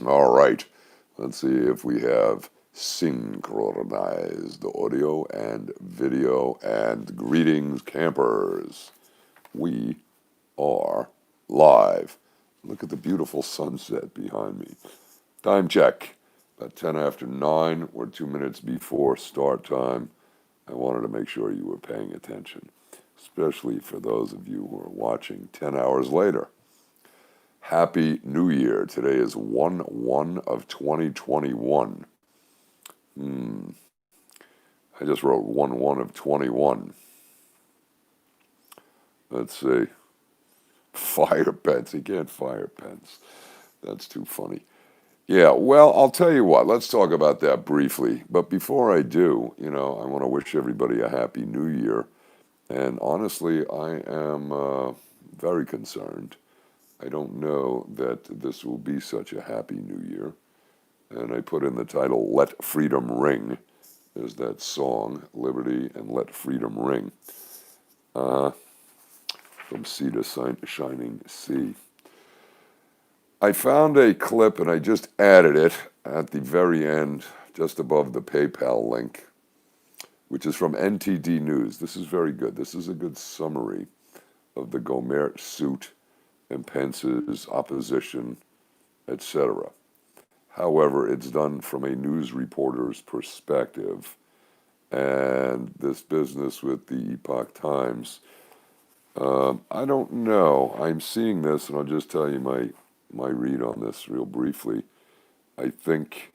All right. Let's see if we have synchronized audio and video. And greetings, campers. We are live. Look at the beautiful sunset behind me. Time check. About 10 after 9. We're 2 minutes before start time. I wanted to make sure you were paying attention, especially for those of you who are watching 10 hours later. Happy New Year. Today is 1/1 of 2021. I just wrote 1/1 of 21. Let's see. Fire Pence. He can't fire Pence. That's too funny. Yeah, well, I'll tell you what. Let's talk about that briefly. But before I do, I want to wish everybody a happy New Year. And honestly, I am very concerned. I don't know that this will be such a happy New Year. And I put in the title, Let Freedom Ring. There's that song, Liberty and Let Freedom Ring. From sea to shining sea. I found a clip and I just added it at the very end, just above the PayPal link, which is from NTD News. This is very good. This is a good summary of the Gomert suit and Pence's opposition, etc. However, it's done from a news reporter's perspective. And this business with the Epoch Times, I don't know. I'm seeing this, and I'll just tell you my read on this real briefly. I think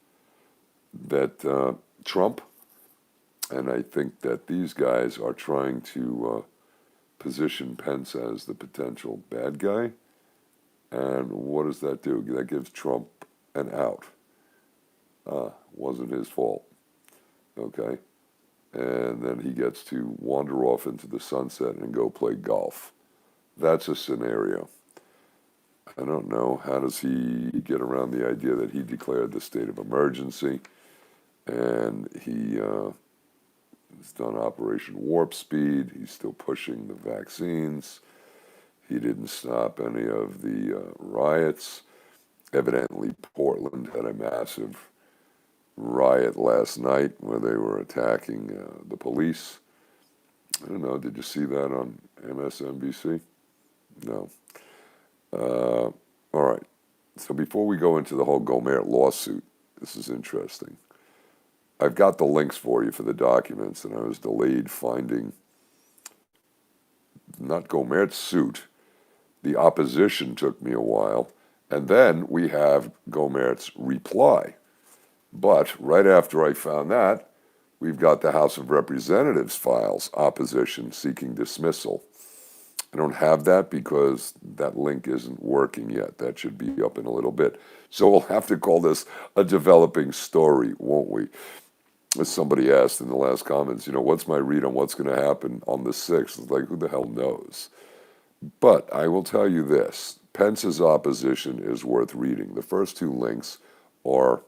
that Trump, and I think that these guys are trying to position Pence as the potential bad guy. And what does that do? That gives Trump an out. Wasn't his fault. Okay? And then he gets to wander off into the sunset and go play golf. That's a scenario. I don't know. How does he get around the idea that he declared the state of emergency and he has done Operation Warp Speed? He's still pushing the vaccines. He didn't stop any of the riots. Evidently, Portland had a massive riot last night where they were attacking the police. I don't know, did you see that on MSNBC? No. All right. So before we go into the whole Gomert lawsuit, this is interesting. I've got the links for you for the documents, and I was delayed finding not Gomert's suit. The opposition took me a while, and then we have Gohmert's reply. But right after I found that, we've got the House of Representatives files opposition seeking dismissal. I don't have that because that link isn't working yet. That should be up in a little bit. So we'll have to call this a developing story, won't we? As somebody asked in the last comments, what's my read on what's going to happen on the 6th? It's like, who the hell knows? But I will tell you this. Pence's opposition is worth reading. The first two links are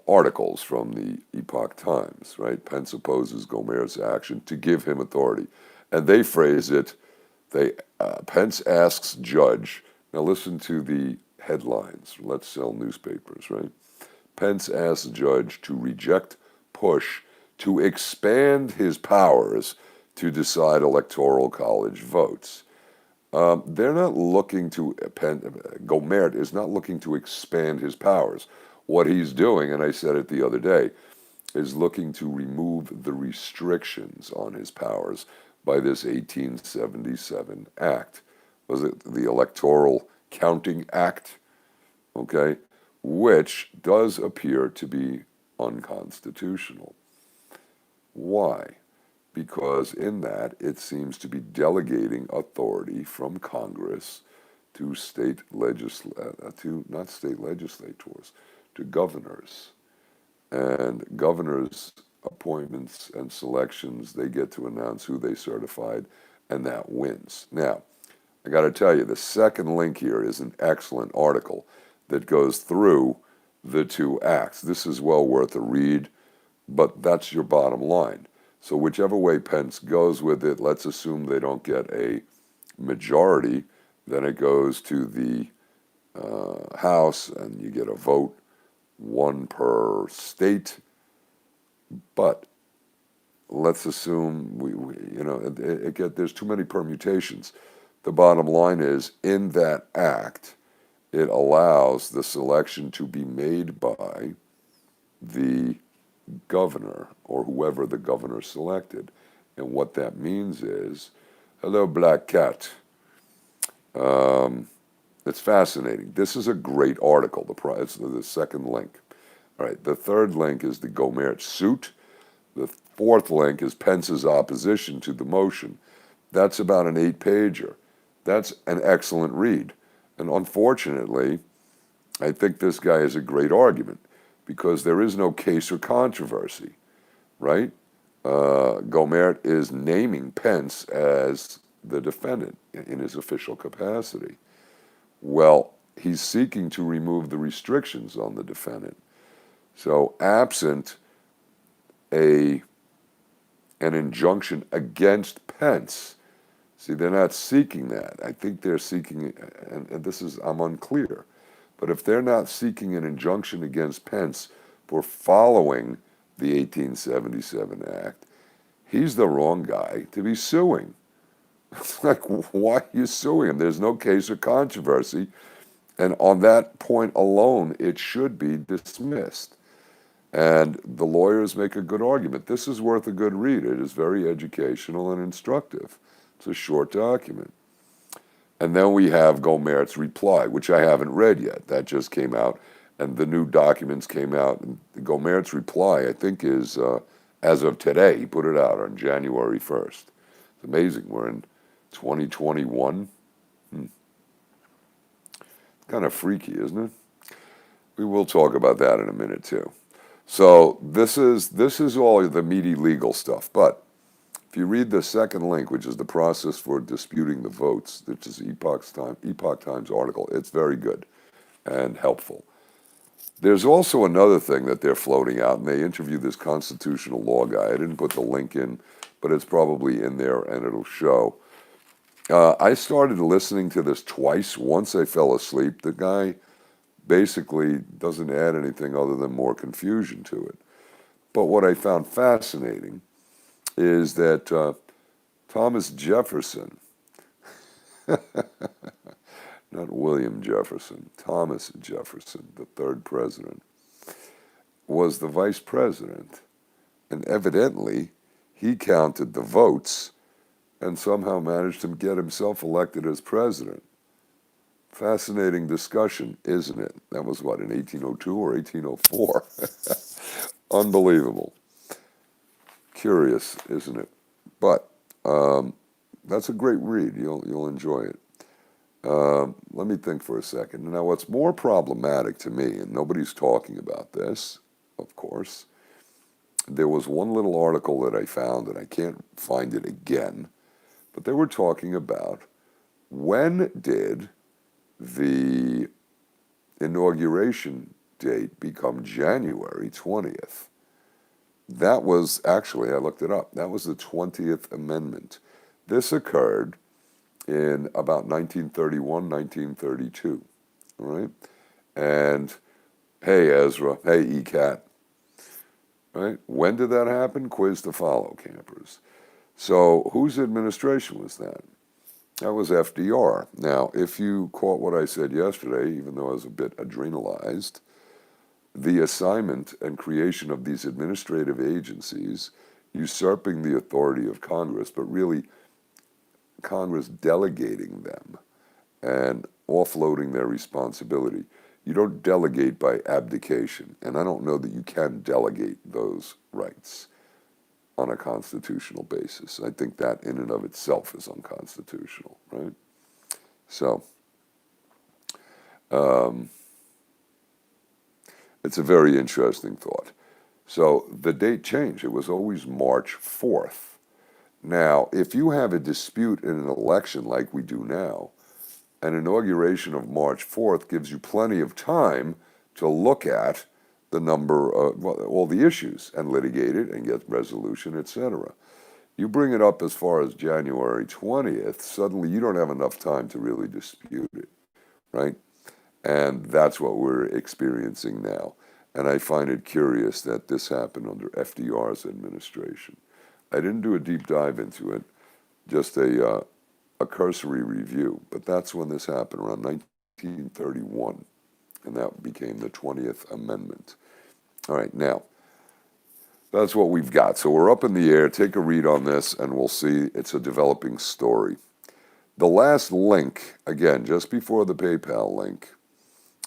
articles from the Epoch Times, right? Pence opposes Gomert's action to give him authority. And they phrase it, Pence asks judge, now listen to the headlines, let's sell newspapers, right? Pence asks judge to reject push to expand his powers to decide electoral college votes. They're not looking to, Gomert is not looking to expand his powers. What he's doing, and I said it the other day, is looking to remove the restrictions on his powers by this 1877 act. Was it the Electoral Counting Act? Okay, which does appear to be unconstitutional. Why? Because in that it seems to be delegating authority from Congress to not state legislators, to governors. And governors' appointments and selections, they get to announce who they certified, and that wins. Now, I got to tell you, the second link here is an excellent article that goes through the two acts. This is well worth a read, but that's your bottom line. So whichever way Pence goes with it, let's assume they don't get a majority, then it goes to the House, and you get a vote, one per state. But let's assume there's too many permutations. The bottom line is, in that act, it allows the selection to be made by the governor or whoever the governor selected. And what that means is, hello, black cat. It's fascinating. This is a great article. It's the second link. All right, the third link is the Gomert suit. The fourth link is Pence's opposition to the motion. That's about an 8-pager. That's an excellent read. And unfortunately, I think this guy has a great argument because there is no case or controversy, right? Gomert is naming Pence as the defendant in his official capacity. Well, he's seeking to remove the restrictions on the defendant. So absent an injunction against Pence, see, they're not seeking that. I think they're seeking, and this is, I'm unclear, but if they're not seeking an injunction against Pence for following the 1877 Act, he's the wrong guy to be suing. It's like, why are you suing him? There's no case or controversy. And on that point alone, it should be dismissed. And the lawyers make a good argument. This is worth a good read. It is very educational and instructive. It's a short document. And then we have Gohmert's reply, which I haven't read yet. That just came out, and the new documents came out. And Gohmert's reply, I think, is as of today. He put it out on January 1st. It's amazing. We're in 2021. Kind of freaky, isn't it? We will talk about that in a minute too. So this is all the meaty legal stuff. But if you read the second link, which is the process for disputing the votes, which is Epoch Times article, it's very good and helpful. There's also another thing that they're floating out, and they interview this constitutional law guy. I didn't put the link in, but it's probably in there, and it'll show. I started listening to this twice. Once I fell asleep. The guy basically doesn't add anything other than more confusion to it. But what I found fascinating is that Thomas Jefferson, not William Jefferson, Thomas Jefferson, the third president, was the vice president. And evidently, he counted the votes and somehow managed to get himself elected as president. Fascinating discussion, isn't it? That was what, in 1802 or 1804? Unbelievable. Curious, isn't it? But that's a great read. You'll enjoy it. Let me think for a second. Now, what's more problematic to me, and nobody's talking about this, of course, there was one little article that I found, and I can't find it again, but they were talking about when did the inauguration date become January 20th. That was, actually, I looked it up, that was the 20th Amendment. This occurred in about 1931, 1932, all right? And, hey, Ezra, hey, ECAT, right? When did that happen? Quiz to follow, campers. So whose administration was that? That was FDR. Now, if you caught what I said yesterday, even though I was a bit adrenalized, the assignment and creation of these administrative agencies, usurping the authority of Congress, but really Congress delegating them and offloading their responsibility. You don't delegate by abdication, and I don't know that you can delegate those rights on a constitutional basis. I think that in and of itself is unconstitutional, right? So, it's a very interesting thought. So the date changed. It was always March 4th. Now, if you have a dispute in an election like we do now, an inauguration of March 4th gives you plenty of time to look at the number of, all the issues and litigate it and get resolution, etc. You bring it up as far as January 20th, suddenly you don't have enough time to really dispute it, right? And that's what we're experiencing now. And I find it curious that this happened under FDR's administration. I didn't do a deep dive into it, just a cursory review. But that's when this happened, around 1931. And that became the 20th Amendment. All right, now, that's what we've got. So we're up in the air. Take a read on this, and we'll see it's a developing story. The last link, again, just before the PayPal link,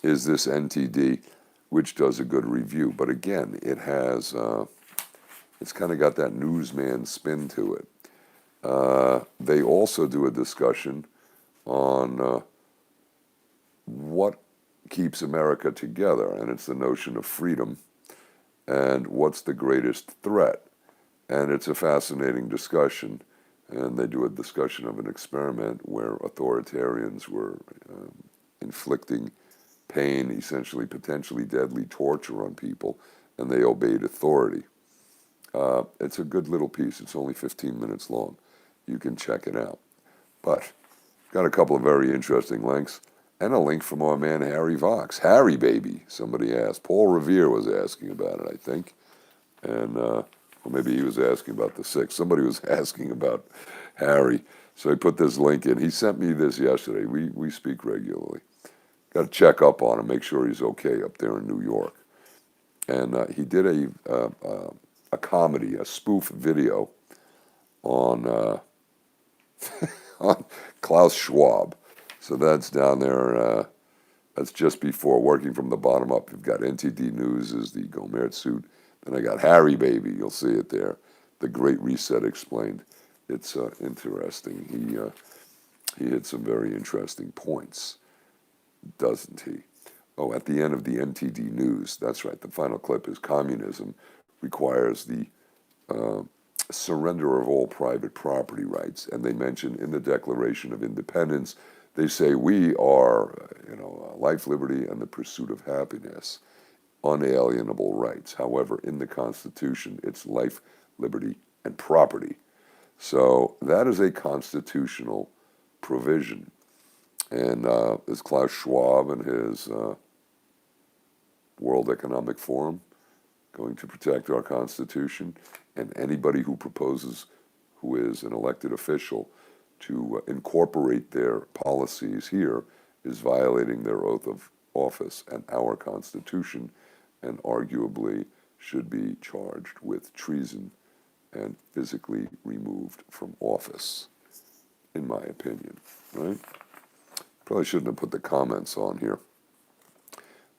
is this NTD, which does a good review. But again, it has, it's kind of got that newsman spin to it. They also do a discussion on what keeps America together, and it's the notion of freedom and what's the greatest threat. And it's a fascinating discussion. And they do a discussion of an experiment where authoritarians were inflicting pain, essentially potentially deadly torture on people, and they obeyed authority. It's a good little piece. It's only 15 minutes long. You can check it out. But got a couple of very interesting links, and a link from our man Harry Vox. Harry, baby, somebody asked. Paul Revere was asking about it, I think. And, or maybe he was asking about the six. Somebody was asking about Harry. So he put this link in. He sent me this yesterday. We speak regularly. Got to check up on him, make sure he's okay up there in New York. And he did a comedy, a spoof video on on Klaus Schwab. So that's down there. That's just before, working from the bottom up. You've got NTD News is the Gomert suit. Then I got Harry, baby. You'll see it there. The Great Reset explained. It's interesting. He hit some very interesting points, doesn't he? Oh, at the end of the NTD News, that's right. The final clip is communism requires the surrender of all private property rights. And they mention in the Declaration of Independence, they say we are, life, liberty, and the pursuit of happiness, unalienable rights. However, in the Constitution, it's life, liberty, and property. So that is a constitutional provision. And is Klaus Schwab and his World Economic Forum going to protect our Constitution? And anybody who proposes, who is an elected official, to incorporate their policies here is violating their oath of office and our Constitution, and arguably should be charged with treason and physically removed from office, in my opinion, right? Probably shouldn't have put the comments on here,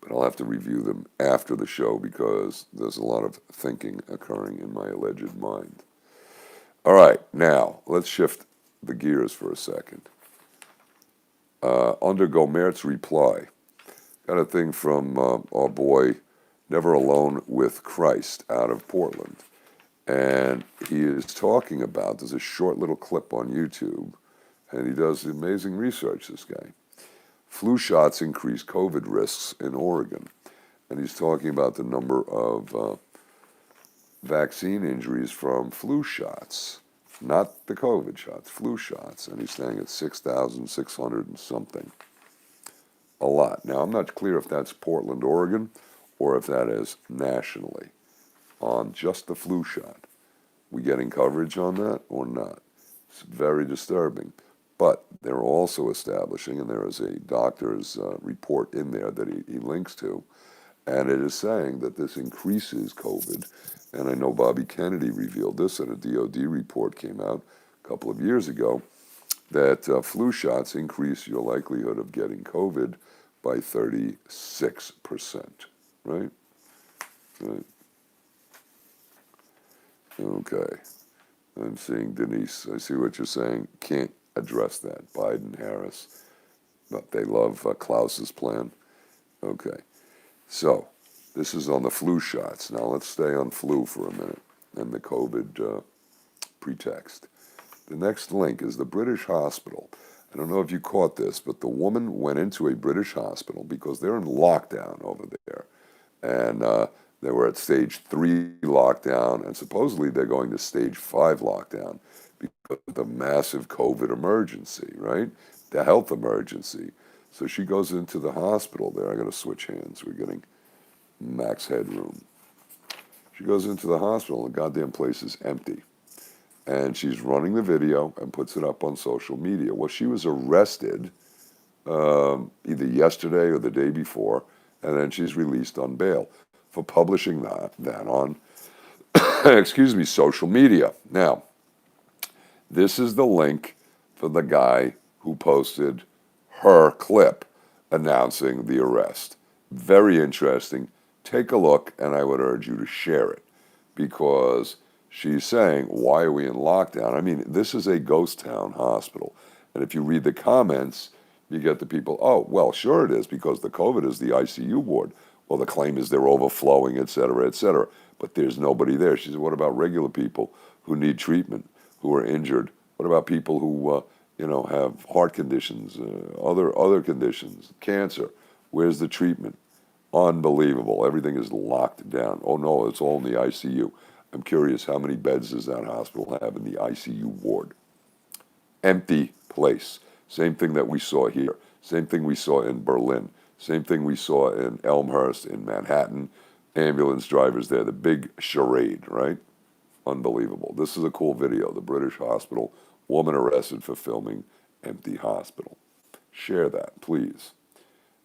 but I'll have to review them after the show because there's a lot of thinking occurring in my alleged mind. All right, now let's shift the gears for a second. Under Gohmert's Reply, got a thing from our boy Never Alone with Christ out of Portland. And he is talking about, there's a short little clip on YouTube, and he does amazing research, this guy. Flu shots increase COVID risks in Oregon. And he's talking about the number of vaccine injuries from flu shots, not the COVID shots, flu shots. And he's saying it's 6,600 and something. A lot. Now, I'm not clear if that's Portland, Oregon, or if that is nationally on just the flu shot. We getting coverage on that or not? It's very disturbing. But they're also establishing, and there is a doctor's report in there that he links to, and it is saying that this increases COVID. And I know Bobby Kennedy revealed this, and a DOD report came out a couple of years ago, that flu shots increase your likelihood of getting COVID by 36%, right? Right. Okay. I'm seeing Denise. I see what you're saying. Can't address that. Biden, Harris. But they love Klaus's plan. Okay. So, this is on the flu shots. Now, let's stay on flu for a minute and the COVID pretext. The next link is the British hospital. I don't know if you caught this, but the woman went into a British hospital because they're in lockdown over there. And they were at stage 3 lockdown, and supposedly they're going to stage 5 lockdown because of the massive COVID emergency, right? The health emergency. So she goes into the hospital there. I got to switch hands. We're getting max headroom. She goes into the hospital, and the goddamn place is empty. And she's running the video and puts it up on social media. Well, she was arrested either yesterday or the day before, and then she's released on bail for publishing that on, excuse me, social media. Now, this is the link for the guy who posted her clip announcing the arrest. Very interesting. Take a look, and I would urge you to share it, because she's saying, why are we in lockdown? I mean, this is a ghost town hospital. And if you read the comments, you get the people, oh, well, sure it is, because the COVID is the ICU ward. Well, the claim is they're overflowing, et cetera, et cetera. But there's nobody there. She said, what about regular people who need treatment, who are injured? What about people who, have heart conditions, other conditions, cancer? Where's the treatment? Unbelievable. Everything is locked down. Oh, no, it's all in the ICU. I'm curious, how many beds does that hospital have in the ICU ward? Empty place. Same thing that we saw here. Same thing we saw in Berlin. Same thing we saw in Elmhurst, in Manhattan. Ambulance drivers there. The big charade, right? Unbelievable. This is a cool video. The British hospital. Woman arrested for filming empty hospital. Share that, please.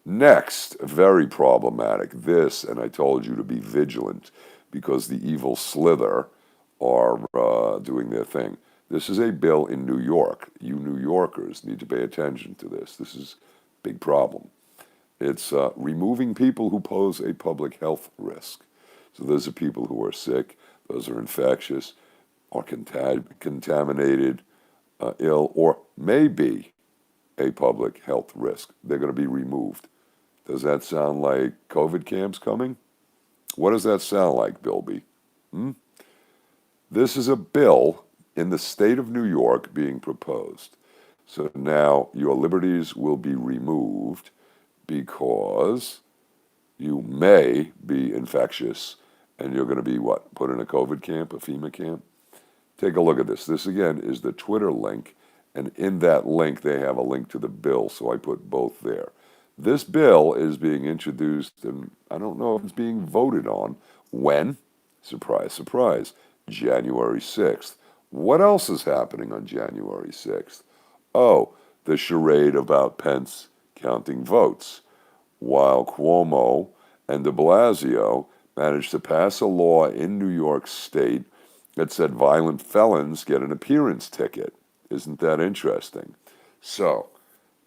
Next, very problematic. This, and I told you to be vigilant because the evil slither are doing their thing. This is a bill in New York. You New Yorkers need to pay attention to this. This is a big problem. It's removing people who pose a public health risk. So those are people who are sick, those are infectious, or contaminated, ill, or may be a public health risk. They're going to be removed. Does that sound like COVID camps coming? What does that sound like, Bilby? This is a bill in the state of New York being proposed. So now your liberties will be removed because you may be infectious and you're going to be what? Put in a COVID camp, a FEMA camp? Take a look at this. This, again, is the Twitter link. And in that link, they have a link to the bill. So I put both there. This bill is being introduced, and I don't know if it's being voted on. When? Surprise, surprise. January 6th. What else is happening on January 6th? Oh, the charade about Pence counting votes, while Cuomo and de Blasio managed to pass a law in New York State that said violent felons get an appearance ticket. Isn't that interesting? So,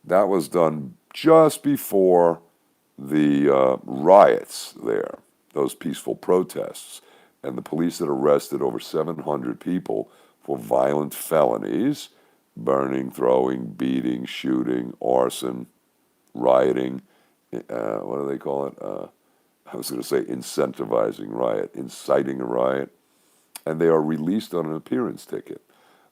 that was done just before the riots there, those peaceful protests. And the police had arrested over 700 people for violent felonies, burning, throwing, beating, shooting, arson, rioting. What do they call it? I was going to say incentivizing riot, inciting a riot. And they are released on an appearance ticket,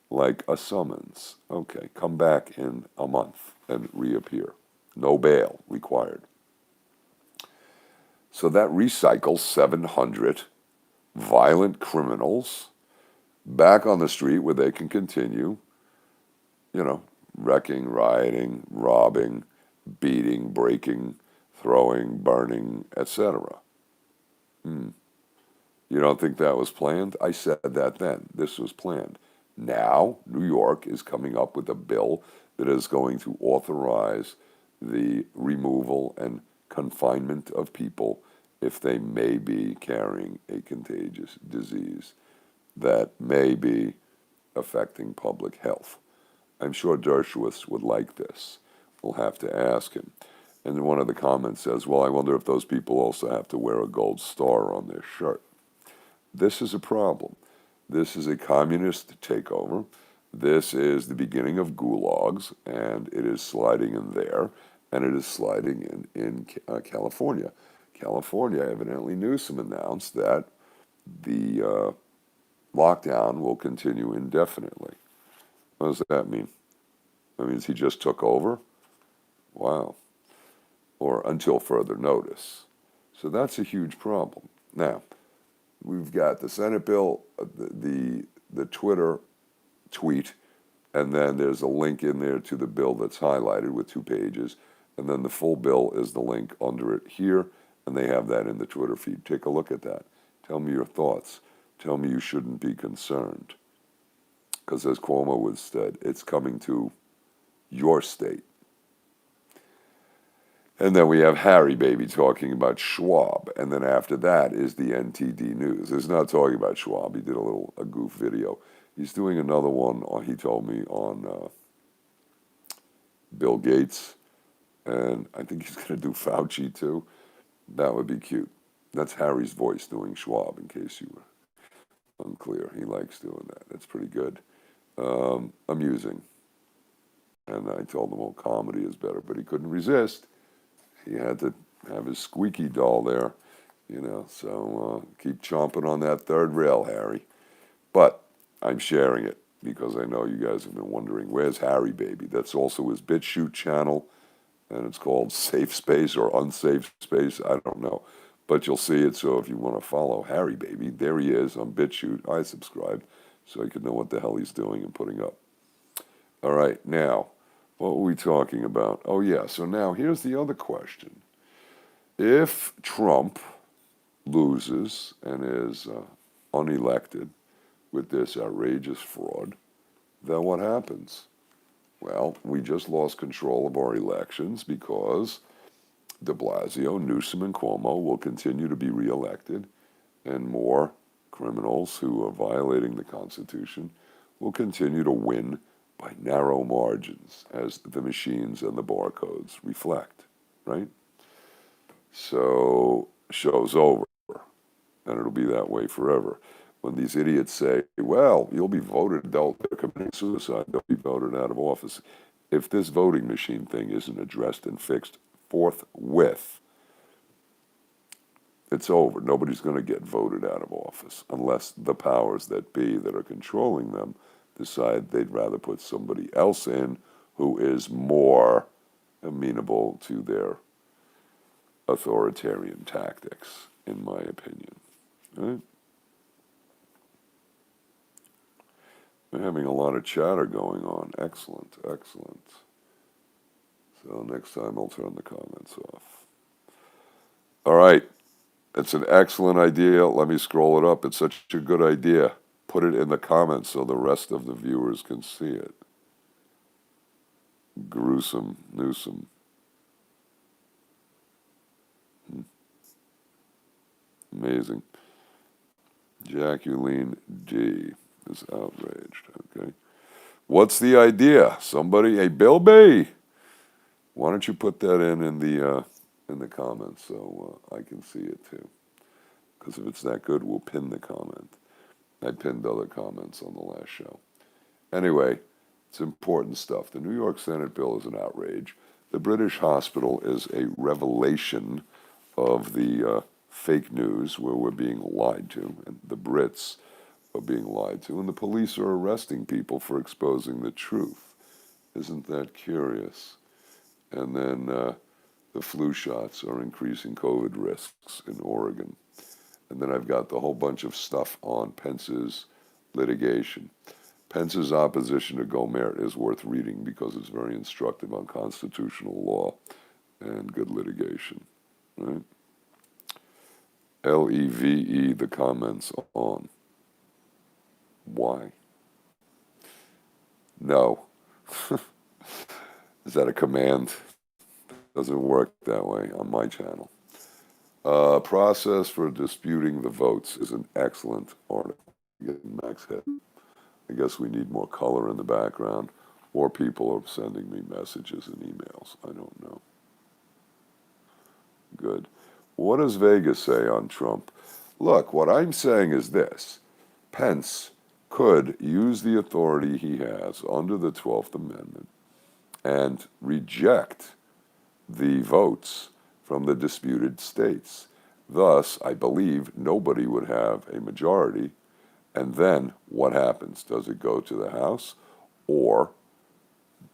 like a summons. Okay, come back in a month and reappear. No bail required. So that recycles 700 violent criminals back on the street where they can continue, wrecking, rioting, robbing, beating, breaking, throwing, burning, etc. You don't think that was planned? I said that then. This was planned. Now, New York is coming up with a bill that is going to authorize the removal and confinement of people if they may be carrying a contagious disease that may be affecting public health. I'm sure Dershowitz would like this. We'll have to ask him. And one of the comments says, well, I wonder if those people also have to wear a gold star on their shirt. This is a problem. This is a communist takeover. This is the beginning of gulags, and it is sliding in there, and it is sliding in California. California, evidently Newsom announced that the lockdown will continue indefinitely. What does that mean? That means he just took over? Wow. Or until further notice. So that's a huge problem. Now, we've got the Senate bill, the Twitter tweet, and then there's a link in there to the bill that's highlighted with 2 pages. And then the full bill is the link under it here, and they have that in the Twitter feed. Take a look at that. Tell me your thoughts. Tell me you shouldn't be concerned. Because as Cuomo would said, it's coming to your state. And then we have Harry Baby talking about Schwab. And then after that is the NTD News. It's not talking about Schwab. He did a goof video. He's doing another one, he told me, on Bill Gates. And I think he's going to do Fauci too. That would be cute. That's Harry's voice doing Schwab, in case you were unclear. He likes doing that. That's pretty good. Amusing. And I told him, well, comedy is better. But he couldn't resist. He had to have his squeaky doll there, So keep chomping on that third rail, Harry. But I'm sharing it because I know you guys have been wondering, where's Harry Baby? That's also his BitChute channel, and it's called Safe Space or Unsafe Space. I don't know. But you'll see it, so if you want to follow Harry Baby, there he is on BitChute. I subscribed so you can know what the hell he's doing and putting up. All right, now, what were we talking about? Oh, yeah, so now here's the other question. If Trump loses and is unelected with this outrageous fraud, then what happens? Well, we just lost control of our elections because de Blasio, Newsom, and Cuomo will continue to be reelected, and more criminals who are violating the Constitution will continue to win by narrow margins, as the machines and the barcodes reflect, right? So, show's over, and it'll be that way forever. When these idiots say, well, you'll be voted, they're committing suicide, they'll be voted out of office. If this voting machine thing isn't addressed and fixed forthwith, it's over. Nobody's going to get voted out of office unless the powers that be that are controlling them decide they'd rather put somebody else in who is more amenable to their authoritarian tactics, in my opinion. Right? We're having a lot of chatter going on. Excellent, excellent. So next time I'll turn the comments off. All right. It's an excellent idea. Let me scroll it up. It's such a good idea. Put it in the comments so the rest of the viewers can see it. Gruesome Newsom. Amazing. Jacqueline D is outraged. Okay. What's the idea? Somebody, hey, Bill B, why don't you put that in the comments so I can see it too? Because if it's that good, we'll pin the comment. I pinned other comments on the last show. Anyway, it's important stuff. The New York Senate bill is an outrage. The British hospital is a revelation of the fake news where we're being lied to, and the Brits are being lied to, and the police are arresting people for exposing the truth. Isn't that curious? And then the flu shots are increasing COVID risks in Oregon. And then I've got the whole bunch of stuff on Pence's litigation. Pence's opposition to Gomert is worth reading because it's very instructive on constitutional law and good litigation. Right? LEVE, the comments on. Why? No. Is that a command? Doesn't work that way on my channel. Process for disputing the votes is an excellent article. Getting Max head. I guess we need more color in the background, or people are sending me messages and emails. I don't know. Good. What does Vegas say on Trump? Look, what I'm saying is this. Pence could use the authority he has under the 12th Amendment and reject the votes from the disputed states. Thus, I believe nobody would have a majority. And then what happens? Does it go to the House, or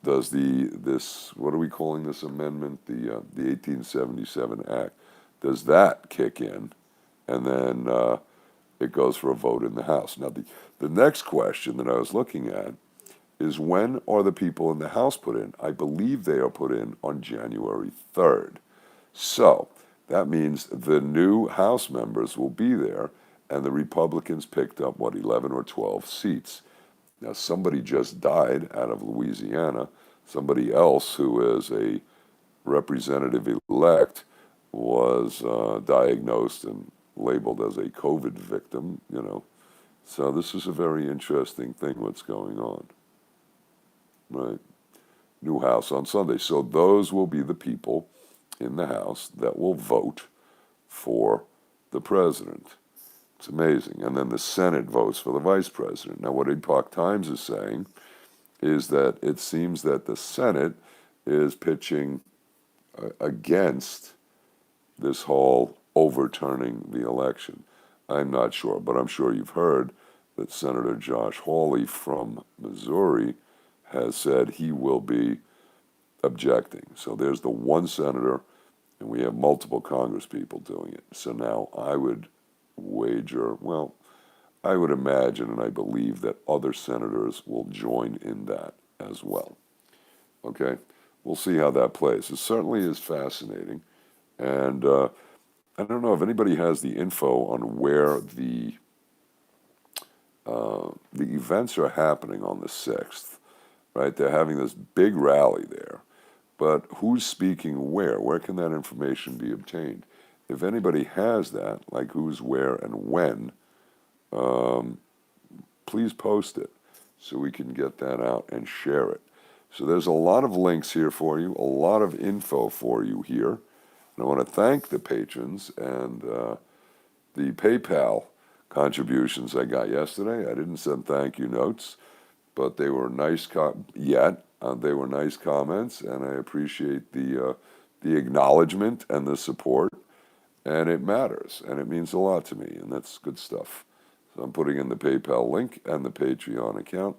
does this, what are we calling this amendment, the 1877 Act, does that kick in, and then it goes for a vote in the House? Now, the next question that I was looking at is when are the people in the House put in? I believe they are put in on January 3rd. So that means the new House members will be there, and the Republicans picked up, 11 or 12 seats. Now, somebody just died out of Louisiana. Somebody else who is a representative-elect was diagnosed and labeled as a COVID victim. So this is a very interesting thing what's going on, right? New House on Sunday. So those will be the people in the House that will vote for the president. It's amazing. And then the Senate votes for the vice president. Now, what Epoch Times is saying is that it seems that the Senate is pitching against this whole overturning the election. I'm not sure, but I'm sure you've heard that Senator Josh Hawley from Missouri has said he will be objecting. So there's the one senator, and we have multiple congresspeople doing it. So now I would wager, well, I would imagine and I believe that other senators will join in that as well. Okay? We'll see how that plays. It certainly is fascinating. And I don't know if anybody has the info on where the events are happening on the 6th, right? They're having this big rally there. But who's speaking where? Where can that information be obtained? If anybody has that, like who's where and when, please post it so we can get that out and share it. So there's a lot of links here for you, a lot of info for you here. And I want to thank the patrons and the PayPal contributions I got yesterday. I didn't send thank you notes, but they were nice they were nice comments, and I appreciate the acknowledgement and the support, and it matters, and it means a lot to me, and that's good stuff. So I'm putting in the PayPal link and the Patreon account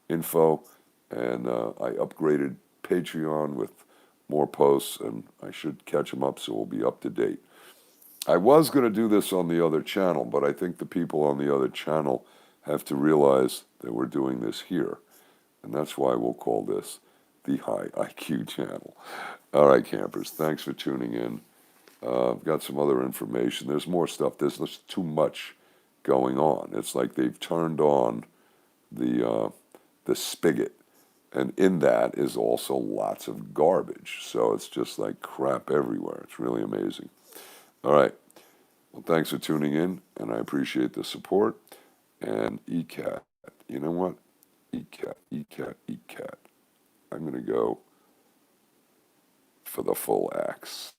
info, and I upgraded Patreon with more posts, and I should catch them up so we'll be up to date. I was going to do this on the other channel, but I think the people on the other channel have to realize that we're doing this here. And that's why we'll call this the High IQ channel. All right, campers, thanks for tuning in. I've got some other information. There's more stuff. There's just too much going on. It's like they've turned on the spigot. And in that is also lots of garbage. So it's just like crap everywhere. It's really amazing. All right. Well, thanks for tuning in, and I appreciate the support. And ECAT, you know what? ECAT, ECAT, ECAT. I'm going to go for the full axe.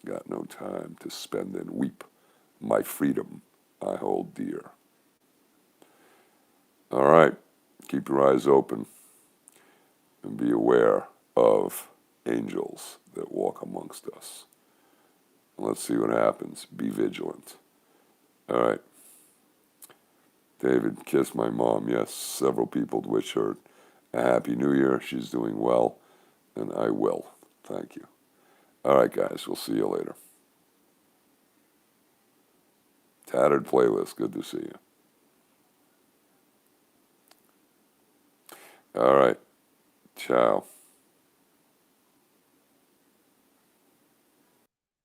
Got no time to spend and weep. My freedom I hold dear. All right. Keep your eyes open and be aware of angels that walk amongst us. Let's see what happens. Be vigilant. All right. David, kiss my mom. Yes, several people wish her a Happy New Year. She's doing well, and I will. Thank you. All right, guys. We'll see you later. Tattered playlist. Good to see you. All right. Ciao.